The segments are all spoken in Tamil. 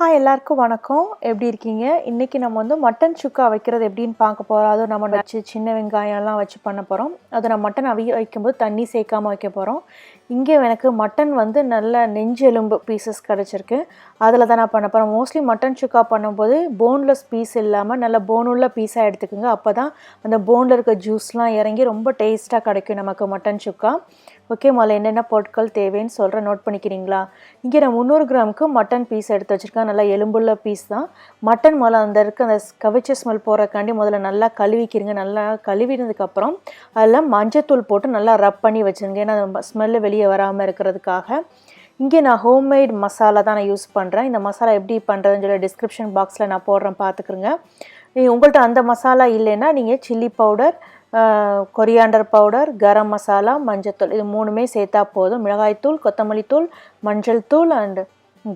ஹாய் எல்லாருக்கும் வணக்கம். எப்படி இருக்கீங்க? இன்றைக்கி நம்ம வந்து மட்டன் சுக்கா வைக்கிறது எப்படின்னு பார்க்க போகிறோம். அதுவும் நம்ம வச்சு சின்ன வெங்காயம்லாம் வச்சு பண்ண போகிறோம். அதை நான் மட்டன் வைக்கும்போது தண்ணி சேர்க்காமல் வைக்க போகிறோம். இங்கே எனக்கு மட்டன் வந்து நல்ல நெஞ்சு எலும்பு பீசஸ் கிடச்சிருக்கு. அதில் தான் நான் பண்ண போகிறேன். மோஸ்ட்லி மட்டன் சுக்கா பண்ணும்போது போன்லெஸ் பீஸ் இல்லாமல் நல்ல போனுள்ள பீஸாக எடுத்துக்கோங்க. அப்போ தான் அந்த போனில் இருக்க ஜூஸ்லாம் இறங்கி ரொம்ப டேஸ்ட்டாக கிடைக்கும் நமக்கு மட்டன் சுக்கா. ஓகே, முதல்ல என்னென்ன பொருட்கள் தேவைன்னு சொல்கிறேன், நோட் பண்ணிக்கிறீங்களா? இங்கே நான் 300 கிராமுக்கு மட்டன் பீஸ் எடுத்து வச்சுருக்கேன். நல்லா எலும்புள்ள பீஸ் தான். மட்டன் முதல்ல அந்த இருக்க அந்த கவிச்ச ஸ்மெல் போகிறக்காண்டி முதல்ல நல்லா கழுவிக்கிறீங்க. நல்லா கழுவினதுக்கப்புறம் அதில் மஞ்சத்தூள் போட்டு நல்லா ரப் பண்ணி வச்சுருங்க. ஏன்னா அந்த ஸ்மெல்லு வெளியே வராமல் இருக்கிறதுக்காக. இங்கே நான் ஹோம்மேட் மசாலா தான் நான் யூஸ் பண்ணுறேன். இந்த மசாலா எப்படி பண்ணுறதுன்னு சொல்லி டிஸ்கிரிப்ஷன் பாக்ஸில் நான் போடுறேன், பார்த்துக்குறேங்க. உங்கள்கிட்ட அந்த மசாலா இல்லைன்னா நீங்கள் chilli powder, coriander powder, garam masala, மஞ்சத்தூள் இது 3மே சேர்த்தா போதும். மிளகாய்த்தூள், கொத்தமல்லி தூள், மஞ்சள் தூள் அண்டு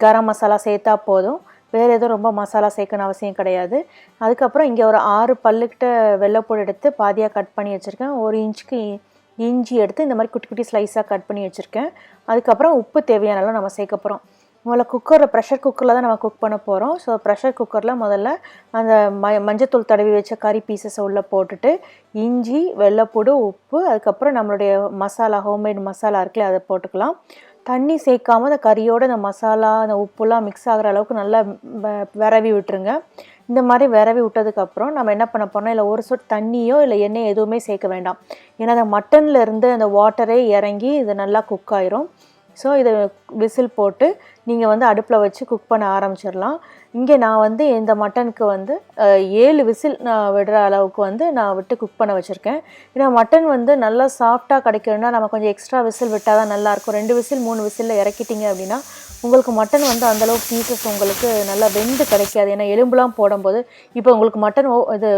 கரம் மசாலா சேர்த்தா போதும். வேறு எதுவும் ரொம்ப மசாலா சேர்க்கணும் அவசியம் கிடையாது. அதுக்கப்புறம் இங்கே ஒரு 6 பல்லுக்கிட்ட வெள்ளைப்பூடு எடுத்து பாதியாக கட் பண்ணி வச்சுருக்கேன். 1 இன்ச்சுக்கு இஞ்சி எடுத்து இந்த மாதிரி குட்டி குட்டி ஸ்லைஸாக கட் பண்ணி வச்சுருக்கேன். அதுக்கப்புறம் உப்பு தேவையான அளவு நம்ம சேர்க்க போகிறோம். முதல்ல குக்கரில் ப்ரெஷர் குக்கரில் தான் நம்ம குக் பண்ண போகிறோம். ஸோ ப்ரெஷர் குக்கரில் முதல்ல அந்த மஞ்சத்தூள் தடவி வச்ச கறி பீசஸை உள்ளே போட்டுட்டு இஞ்சி, வெள்ளைப்பூடு, உப்பு, அதுக்கப்புறம் நம்மளுடைய மசாலா ஹோம்மேட் மசாலா இருக்குல்ல அதை போட்டுக்கலாம். தண்ணி சேர்க்காமல் அந்த கறியோட அந்த மசாலா அந்த உப்புலாம் மிக்ஸ் ஆகிற அளவுக்கு நல்லா விரவி விட்டுருங்க. இந்த மாதிரி விரவி விட்டதுக்கப்புறம் நம்ம என்ன பண்ண போகிறோம், இல்லை ஒரு சொட்டு தண்ணியோ இல்லை எண்ணெய் எதுவுமே சேர்க்க வேண்டாம். ஏன்னா அந்த மட்டனில் இருந்து அந்த வாட்டரே இறங்கி இது நல்லா குக் ஆயிரும். ஸோ இதை விசில் போட்டு நீங்கள் வந்து அடுப்பில் வச்சு குக் பண்ண ஆரம்பிச்சிடலாம். இங்கே நான் வந்து இந்த மட்டனுக்கு வந்து 7 விசில் நான் விடுற அளவுக்கு வந்து நான் விட்டு குக் பண்ண வச்சுருக்கேன். ஏன்னா மட்டன் வந்து நல்லா சாஃப்டாக கிடைக்கணும்னா நம்ம கொஞ்சம் எக்ஸ்ட்ரா விசில் விட்டால் தான் நல்லாயிருக்கும். 2 விசில் 3 விசிலில் இறக்கிட்டீங்க அப்படின்னா உங்களுக்கு மட்டன் வந்து அந்தளவுக்கு பீசஸ் உங்களுக்கு நல்லா வெந்து கிடைக்காது. ஏன்னா எலும்புலாம் போடும்போது இப்போ உங்களுக்கு மட்டன் இது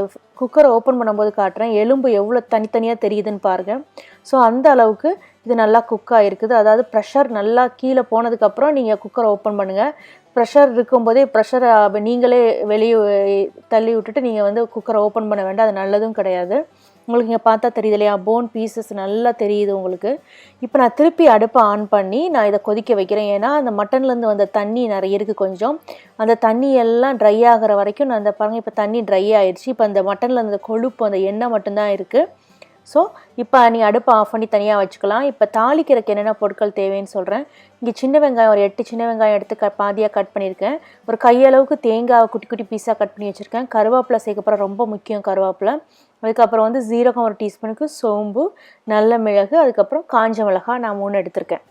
குக்கரை ஓப்பன் பண்ணும்போது காட்டுறேன், எலும்பு எவ்வளோ தனித்தனியாக தெரியுதுன்னு பாருங்கள். ஸோ அந்த அளவுக்கு இது நல்லா குக் ஆகிருக்குது. அதாவது ப்ரெஷர் நல்லா கீழே போனதுக்கப்புறம் நீங்கள் குக்கரை ஓப்பன் பண்ணுங்கள். ப்ரெஷர் இருக்கும்போதே ப்ரெஷரை நீங்களே வெளியே தள்ளி விட்டுட்டு நீங்கள் வந்து குக்கரை ஓப்பன் பண்ண வேண்டாம். அது நல்லதும் கிடையாது. உங்களுக்கு இங்கே பார்த்தா தெரியுது இல்லையா, போன் பீசஸ் நல்லா தெரியுது உங்களுக்கு. இப்போ நான் திருப்பி அடுப்பை ஆன் பண்ணி நான் இதை கொதிக்க வைக்கிறேன். ஏன்னா அந்த மட்டன்லேருந்து வந்த தண்ணி நிறைய இருக்குது கொஞ்சம். அந்த தண்ணி எல்லாம் ட்ரை ஆகிற வரைக்கும் நான் அந்த பாருங்கள், இப்போ தண்ணி ட்ரை ஆகிடுச்சு. இப்போ அந்த மட்டனில் அந்த கொழுப்பு அந்த எண்ணெய் மட்டும்தான் இருக்குது. ஸோ இப்போ நீங்கள் அடுப்பை ஆஃப் பண்ணி தனியாக வச்சுக்கலாம். இப்போ தாளிக்கிறதுக்கு என்னென்ன பொருட்கள் தேவைன்னு சொல்கிறேன். இங்கே சின்ன வெங்காயம் ஒரு 8 சின்ன வெங்காயம் எடுத்து பாதியாக கட் பண்ணியிருக்கேன். ஒரு கையளவுக்கு தேங்காய் குட்டி குட்டி பீஸாக கட் பண்ணி வச்சுருக்கேன். கருவேப்பிலை சேர்க்கப்புறம் ரொம்ப முக்கியம் கருவேப்பிலை. அதுக்கப்புறம் வந்து ஜீரகம் 1 டீஸ்பூனுக்கு, சோம்பு, நல்ல மிளகு, அதுக்கப்புறம் காஞ்ச மிளகாய் நான் 3 எடுத்திருக்கேன்.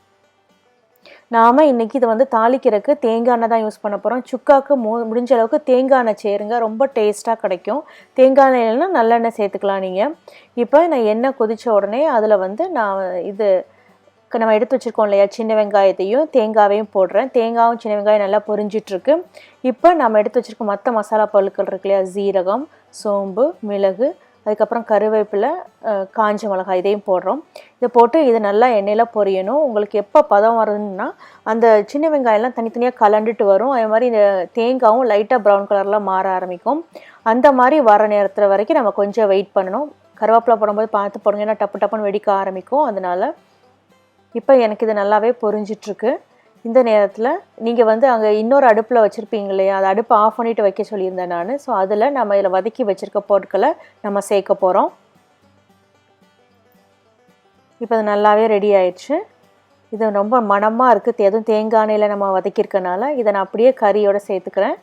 நாம் இன்றைக்கி இதை வந்து தாளிக்கிறதுக்கு தேங்காய் எண்ணெய் தான் யூஸ் பண்ண போகிறோம். சுக்காவுக்கு முடிஞ்ச அளவுக்கு தேங்காய் எண்ணெய் சேருங்க, ரொம்ப டேஸ்ட்டாக கிடைக்கும். தேங்காய் எண்ணெய் இல்லைன்னா நல்லெண்ணெய் சேர்த்துக்கலாம் நீங்கள். இப்போ நான் எண்ணெய் கொதித்த உடனே அதில் வந்து நான் இது நம்ம எடுத்து வச்சுருக்கோம் இல்லையா, சின்ன வெங்காயத்தையும் தேங்காயையும் போடுறேன். தேங்காயும் சின்ன வெங்காயம் நல்லா பொரிஞ்சிட்ருக்கு. இப்போ நம்ம எடுத்து வச்சுருக்க மற்ற மசாலா பொருட்கள் இருக்கு இல்லையா, ஜீரகம், சோம்பு, மிளகு, அதுக்கப்புறம் கருவேப்பிலை, காஞ்ச மிளகாய் இதையும் போடுறோம். இதை போட்டு இது நல்லா எண்ணெயில் பொரியணும். உங்களுக்கு எப்போ பதம் வருதுன்னா அந்த சின்ன வெங்காயம்லாம் தனித்தனியாக கலண்டுட்டு வரும். அதே மாதிரி இந்த தேங்காயும் லைட்டாக ப்ரௌன் கலரில் மாற ஆரம்பிக்கும். அந்த மாதிரி வர நேரத்தில் வரைக்கும் நம்ம கொஞ்சம் வெயிட் பண்ணணும். கருவேப்பிலை போடும்போது பார்த்து போடுங்க, ஏன்னா டப்பு டப்புன்னு வெடிக்க ஆரம்பிக்கும். அதனால் இப்போ எனக்கு இது நல்லாவே பொரிஞ்சிட்ருக்கு. இந்த நேரத்தில் நீங்கள் வந்து அங்கே இன்னொரு அடுப்பில் வச்சுருப்பீங்க இல்லையா, அதை அடுப்பை ஆஃப் பண்ணிவிட்டு வைக்க சொல்லியிருந்தேன் நான். ஸோ அதில் நம்ம இதில் வதக்கி வச்சுருக்க பொருட்களை நம்ம சேர்க்க போகிறோம். இப்போ அது நல்லாவே ரெடி ஆயிடுச்சு. இது ரொம்ப மணமாக இருக்குது. எதுவும் தேங்காய் எண்ணெயில் நம்ம வதக்கியிருக்கனால இதை நான் அப்படியே கறியோடு சேர்த்துக்கிறேன்.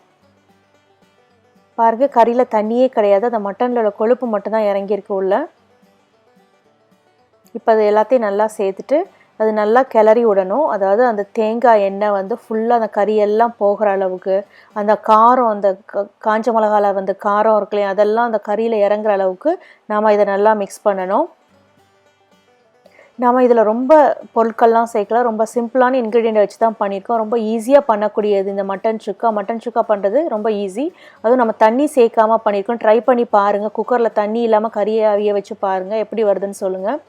பாருங்கள், கறியில் தண்ணியே கிடையாது, அந்த மட்டனில் உள்ள கொழுப்பு மட்டும்தான் இறங்கியிருக்கு உள்ள. இப்போ அது எல்லாத்தையும் நல்லா சேர்த்துட்டு அது நல்லா கிளறி விடணும். அதாவது அந்த தேங்காய் எண்ணெய் வந்து ஃபுல்லாக அந்த கறியெல்லாம் போகிற அளவுக்கு, அந்த காரம் அந்த காஞ்ச மிளகாவில் வந்து காரம் இருக்குல்லையா, அதெல்லாம் அந்த கறியில் இறங்குற அளவுக்கு நாம் இதை நல்லா மிக்ஸ் பண்ணணும். நாம் இதில் ரொம்ப பொருட்கள்லாம் சேர்க்கலாம். ரொம்ப சிம்பிளான இன்க்ரீடியண்ட் வச்சு தான் பண்ணியிருக்கோம். ரொம்ப ஈஸியாக பண்ணக்கூடியது இந்த மட்டன் சுக்கா. மட்டன் சுக்கா பண்ணுறது ரொம்ப ஈஸி. அதுவும் நம்ம தண்ணி சேர்க்காமல் பண்ணியிருக்கோம். ட்ரை பண்ணி பாருங்கள். குக்கரில் தண்ணி இல்லாமல் கறியை அவிய வச்சு பாருங்கள், எப்படி வருதுன்னு சொல்லுங்கள்.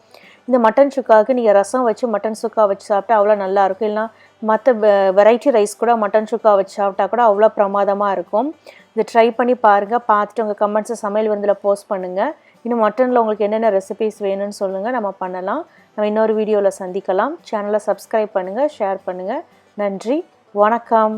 இந்த மட்டன் சுக்காவுக்கு நீங்கள் ரசம் வச்சு மட்டன் சுக்கா வச்சு சாப்பிட்டா அவ்வளோ நல்லாயிருக்கும். இல்லைனா மற்ற வெரைட்டி ரைஸ் கூட மட்டன் சுக்கா வச்சு சாப்பிட்டா கூட அவ்வளோ பிரமாதமாக இருக்கும். இதை ட்ரை பண்ணி பாருங்கள். பார்த்துட்டு உங்கள் கமெண்ட்ஸை சமையல் விருந்தில் போஸ்ட் பண்ணுங்கள். இன்னும் மட்டனில் உங்களுக்கு என்னென்ன ரெசிபீஸ் வேணும்னு சொல்லுங்கள், நம்ம பண்ணலாம். நம்ம இன்னொரு வீடியோவில் சந்திக்கலாம். சேனலை சப்ஸ்கிரைப் பண்ணுங்கள், ஷேர் பண்ணுங்கள். நன்றி, வணக்கம்.